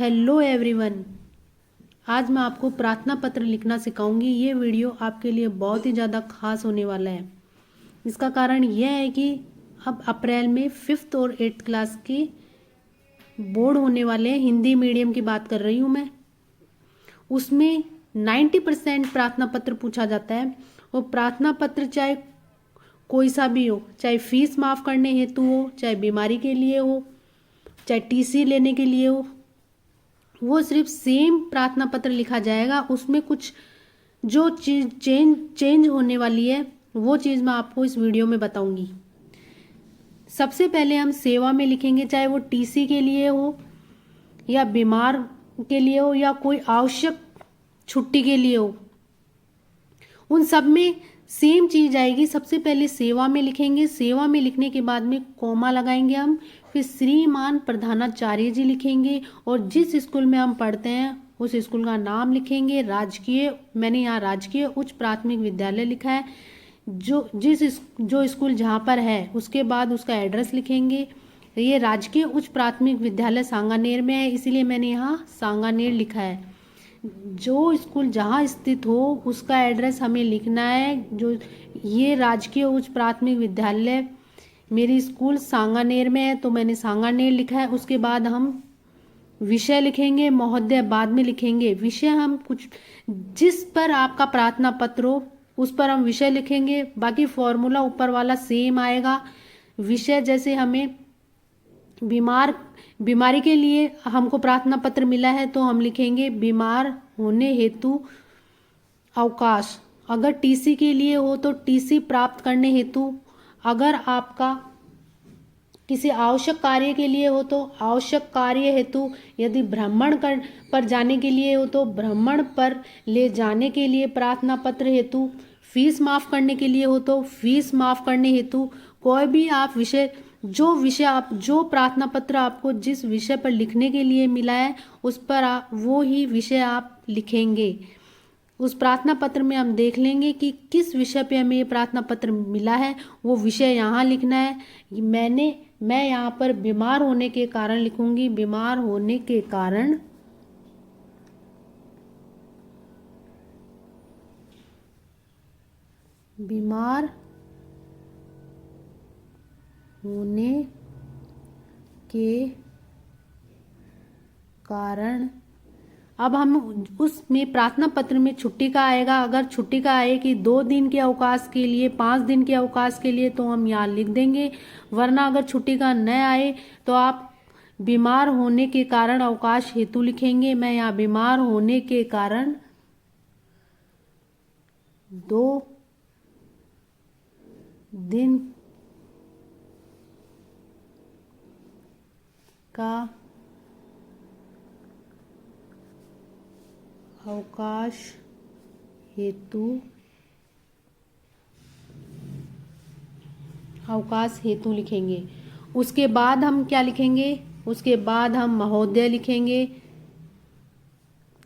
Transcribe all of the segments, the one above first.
Hello everyone. आज मैं आपको प्रार्थना पत्र लिखना सिखाऊंगी। ये वीडियो आपके लिए बहुत ही ज़्यादा खास होने वाला है। इसका कारण यह है कि अब अप्रैल में 5th और 8th क्लास के बोर्ड होने वाले हैं। हिंदी मीडियम की बात कर रही हूँ मैं। उसमें 90% प्रार्थना पत्र पूछा जाता है। और प्रार्थना पत्र चाहे कोई सा भी हो, चाहे फीस माफ़ करने हेतु हो, चाहे बीमारी के लिए हो, चाहे टीसी लेने के लिए हो, वो सिर्फ सेम प्रार्थना पत्र लिखा जाएगा। उसमें कुछ जो चीज़ चेंज होने वाली है वो चीज़ मैं आपको इस वीडियो में बताऊंगी। सबसे पहले हम सेवा में लिखेंगे, चाहे वो टीसी के लिए हो या बीमार के लिए हो या कोई आवश्यक छुट्टी के लिए हो, उन सब में सेम चीज आएगी। सबसे पहले सेवा में लिखेंगे। सेवा में लिखने के बाद में कॉमा लगाएंगे हम, फिर श्रीमान प्रधानाचार्य जी लिखेंगे और जिस स्कूल में हम पढ़ते हैं उस स्कूल का नाम लिखेंगे। राजकीय, मैंने यहाँ राजकीय उच्च प्राथमिक विद्यालय लिखा है। जो स्कूल जहाँ पर है उसके बाद उसका एड्रेस लिखेंगे। ये राजकीय उच्च प्राथमिक विद्यालय सांगानेर में है, इसीलिए मैंने यहाँ सांगानेर लिखा है। जो स्कूल जहाँ स्थित हो उसका एड्रेस हमें लिखना है। जो ये राजकीय उच्च प्राथमिक विद्यालय मेरी स्कूल सांगानेर में है तो मैंने सांगानेर लिखा है। उसके बाद हम विषय लिखेंगे, महोदय बाद में लिखेंगे। विषय हम कुछ जिस पर आपका प्रार्थना पत्र हो उस पर हम विषय लिखेंगे। बाकी फॉर्मूला ऊपर वाला सेम आएगा। विषय जैसे हमें बीमारी के लिए हमको प्रार्थना पत्र मिला है तो हम लिखेंगे बीमार होने हेतु अवकाश। अगर टीसी के लिए हो तो टीसी प्राप्त करने हेतु। अगर आपका किसी आवश्यक कार्य के लिए हो तो आवश्यक कार्य हेतु। यदि भ्रमण पर जाने के लिए हो तो भ्रमण पर ले जाने के लिए प्रार्थना पत्र हेतु। फीस माफ करने के लिए हो तो फीस माफ करने हेतु। कोई भी आप जो प्रार्थना पत्र आपको जिस विषय पर लिखने के लिए मिला है उस पर वो ही विषय आप लिखेंगे। उस प्रार्थना पत्र में हम देख लेंगे कि किस विषय पे हमें ये प्रार्थना पत्र मिला है, वो विषय यहाँ लिखना है। मैं यहाँ पर बीमार होने के कारण लिखूंगी। बीमार होने के कारण बीमार होने के कारण। अब हम उसमें प्रार्थना पत्र में छुट्टी का आएगा। अगर छुट्टी का आए कि 2 दिन के अवकाश के लिए, 5 दिन के अवकाश के लिए तो हम यहाँ लिख देंगे। वरना अगर छुट्टी का न आए तो आप बीमार होने के कारण अवकाश हेतु लिखेंगे। मैं यहाँ बीमार होने के कारण 2 दिन का अवकाश हेतु लिखेंगे। उसके बाद हम क्या लिखेंगे? उसके बाद हम महोदय लिखेंगे।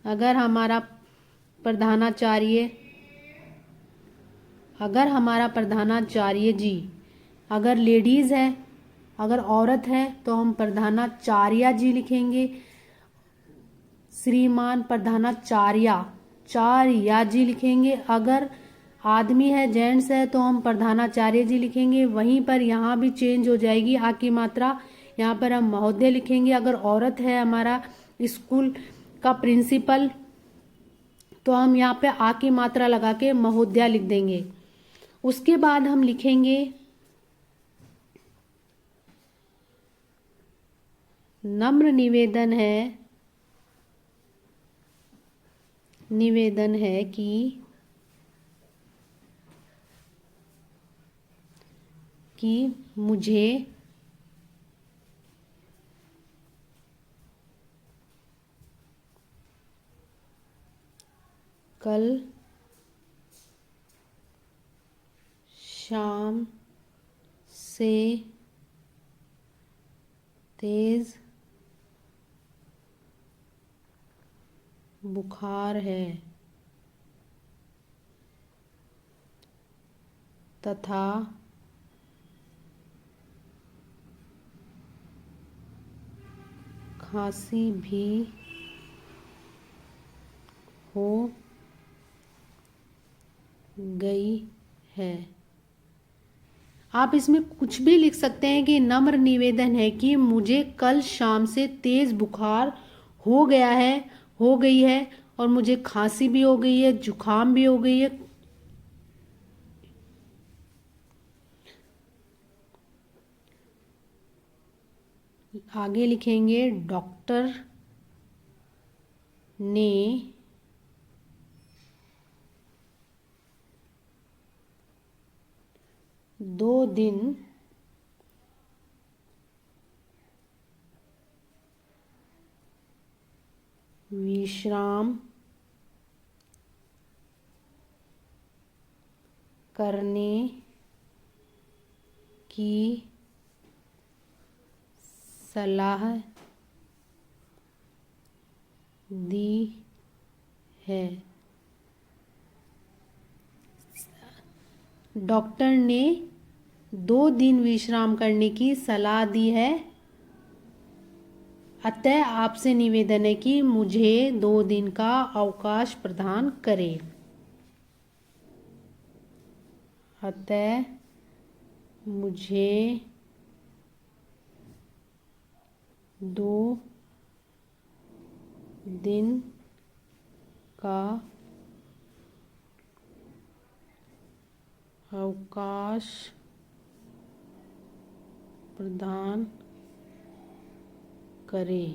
अगर हमारा प्रधानाचार्य जी, अगर लेडीज है, अगर औरत है तो हम प्रधानाचार्या जी लिखेंगे। श्रीमान प्रधानाचार्या जी लिखेंगे। अगर आदमी है, जेंट्स है तो हम प्रधानाचार्य जी लिखेंगे। वहीं पर यहाँ भी चेंज हो जाएगी आ की मात्रा। यहाँ पर हम महोदय लिखेंगे। अगर औरत है हमारा स्कूल का प्रिंसिपल तो हम यहाँ पे आ की मात्रा लगा के महोदया लिख देंगे। उसके बाद हम लिखेंगे नम्र निवेदन है कि मुझे कल शाम से तेज बुखार है तथा खांसी भी हो गई है। आप इसमें कुछ भी लिख सकते हैं कि नम्र निवेदन है कि मुझे कल शाम से तेज बुखार हो गया है, हो गई है, और मुझे खांसी भी हो गई है, जुकाम भी हो गई है। आगे लिखेंगे डॉक्टर ने 2 दिन विश्राम करने की सलाह दी है। डॉक्टर ने 2 दिन विश्राम करने की सलाह दी है, अतः आपसे निवेदन है कि मुझे 2 दिन का अवकाश प्रदान करें। अतः मुझे 2 दिन का अवकाश प्रदान करें।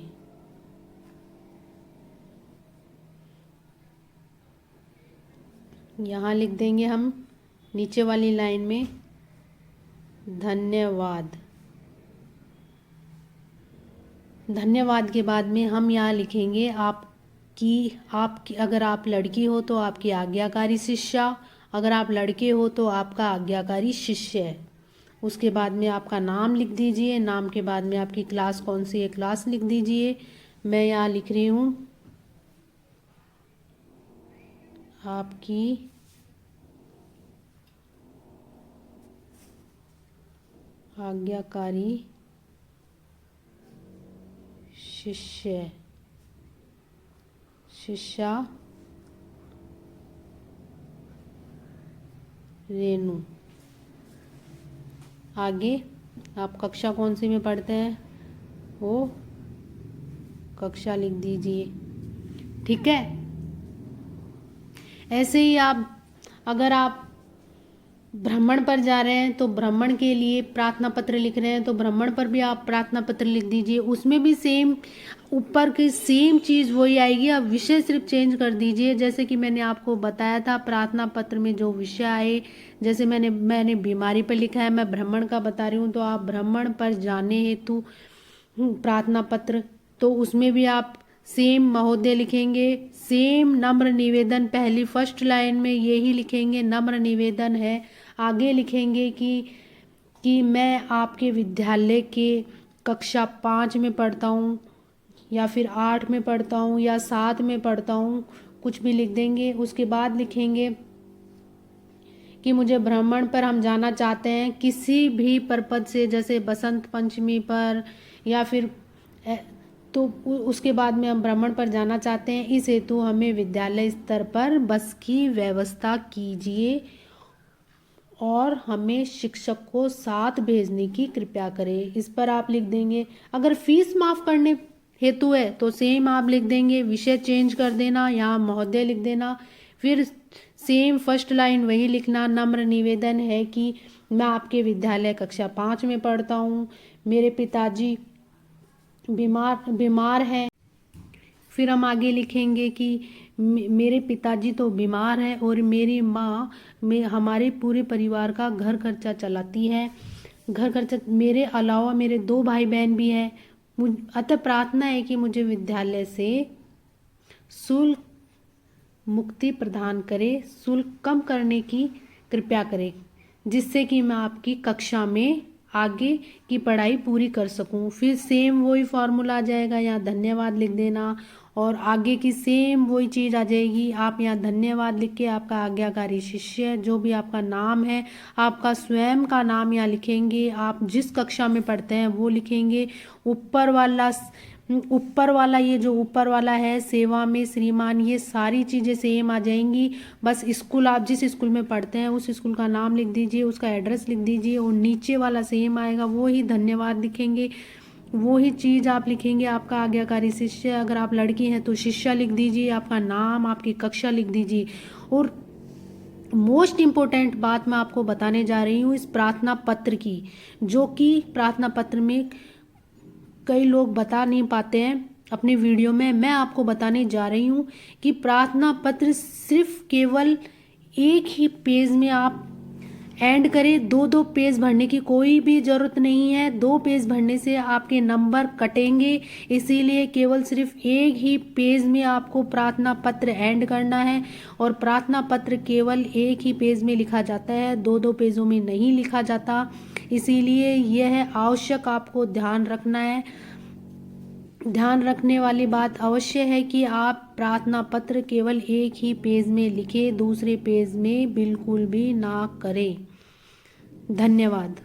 यहाँ लिख देंगे हम नीचे वाली लाइन में धन्यवाद। धन्यवाद के बाद में हम यहाँ लिखेंगे आपकी अगर आप लड़की हो तो आपकी आज्ञाकारी शिष्या, अगर आप लड़के हो तो आपका आज्ञाकारी शिष्य है। उसके बाद में आपका नाम लिख दीजिए, नाम के बाद में आपकी क्लास कौन सी है, क्लास लिख दीजिए। मैं यहाँ लिख रही हूँ आपकी आज्ञाकारी शिष्या रेनू। आगे आप कक्षा कौन सी में पढ़ते हैं वो कक्षा लिख दीजिए। ठीक है, ऐसे ही अगर आप भ्रमण पर जा रहे हैं तो भ्रमण के लिए प्रार्थना पत्र लिख रहे हैं तो भ्रमण पर भी आप प्रार्थना पत्र लिख दीजिए। उसमें भी सेम ऊपर की सेम चीज़ वही आएगी, आप विषय सिर्फ चेंज कर दीजिए। जैसे कि मैंने आपको बताया था प्रार्थना पत्र में जो विषय आए, जैसे मैंने बीमारी पर लिखा है, मैं भ्रमण का बता रही हूँ, तो आप भ्रमण पर जाने हेतु प्रार्थना पत्र, तो उसमें भी आप सेम महोदय लिखेंगे, सेम नम्र निवेदन पहली फर्स्ट लाइन में यही लिखेंगे नम्र निवेदन है। आगे लिखेंगे कि मैं आपके विद्यालय के कक्षा 5 में पढ़ता हूँ या फिर 8 में पढ़ता हूँ या 7 में पढ़ता हूँ, कुछ भी लिख देंगे। उसके बाद लिखेंगे कि मुझे भ्रमण पर हम जाना चाहते हैं किसी भी पर्पज से, जैसे बसंत पंचमी पर या फिर तो उसके बाद में हम भ्रमण पर जाना चाहते हैं, इस हेतु हमें विद्यालय स्तर पर बस की व्यवस्था कीजिए और हमें शिक्षक को साथ भेजने की कृपा करें। इस पर आप लिख देंगे। अगर फीस माफ़ करने हेतु है तो सेम आप लिख देंगे, विषय चेंज कर देना, यहाँ महोदय लिख देना, फिर सेम फर्स्ट लाइन वही लिखना, नम्र निवेदन है कि मैं आपके विद्यालय कक्षा 5 में पढ़ता हूँ, मेरे पिताजी बीमार हैं। फिर हम आगे लिखेंगे कि मेरे पिताजी तो बीमार हैं और मेरी माँ हमारे पूरे परिवार का घर खर्चा चलाती है। घर खर्चा मेरे अलावा मेरे 2 भाई बहन भी हैं। अतः प्रार्थना है कि मुझे विद्यालय से शुल्क मुक्ति प्रदान करे, शुल्क कम करने की कृपा करें, जिससे कि मैं आपकी कक्षा में आगे की पढ़ाई पूरी कर सकूं। फिर सेम वही फॉर्मूला आ जाएगा, यहाँ धन्यवाद लिख देना और आगे की सेम वही चीज़ आ जाएगी। आप यहाँ धन्यवाद लिख के आपका आज्ञाकारी शिष्य जो भी आपका नाम है, आपका स्वयं का नाम यहाँ लिखेंगे, आप जिस कक्षा में पढ़ते हैं वो लिखेंगे। ऊपर वाला ऊपर वाला, ये जो ऊपर वाला है सेवा में श्रीमान, ये सारी चीज़ें सेम आ जाएंगी। बस स्कूल, आप जिस स्कूल में पढ़ते हैं उस स्कूल का नाम लिख दीजिए, उसका एड्रेस लिख दीजिए, और नीचे वाला सेम आएगा, वो ही धन्यवाद लिखेंगे, वो ही चीज़ आप लिखेंगे। आपका आज्ञाकारी शिष्य, अगर आप लड़की हैं तो शिष्या लिख दीजिए, आपका नाम, आपकी कक्षा लिख दीजिए। और मोस्ट इम्पोर्टेंट बात मैं आपको बताने जा रही हूँ इस प्रार्थना पत्र की, जो कि प्रार्थना पत्र में कई लोग बता नहीं पाते हैं अपने वीडियो में। मैं आपको बताने जा रही हूँ कि प्रार्थना पत्र सिर्फ केवल एक ही पेज में आप एंड करें, दो पेज भरने की कोई भी ज़रूरत नहीं है। 2 पेज भरने से आपके नंबर कटेंगे, इसीलिए केवल सिर्फ एक ही पेज में आपको प्रार्थना पत्र एंड करना है। और प्रार्थना पत्र केवल एक ही पेज में लिखा जाता है, 2 पेजों में नहीं लिखा जाता, इसीलिए यह आवश्यक आपको ध्यान रखना है। ध्यान रखने वाली बात अवश्य है कि आप प्रार्थना पत्र केवल एक ही पेज में लिखें, दूसरे पेज में बिल्कुल भी ना करें। धन्यवाद।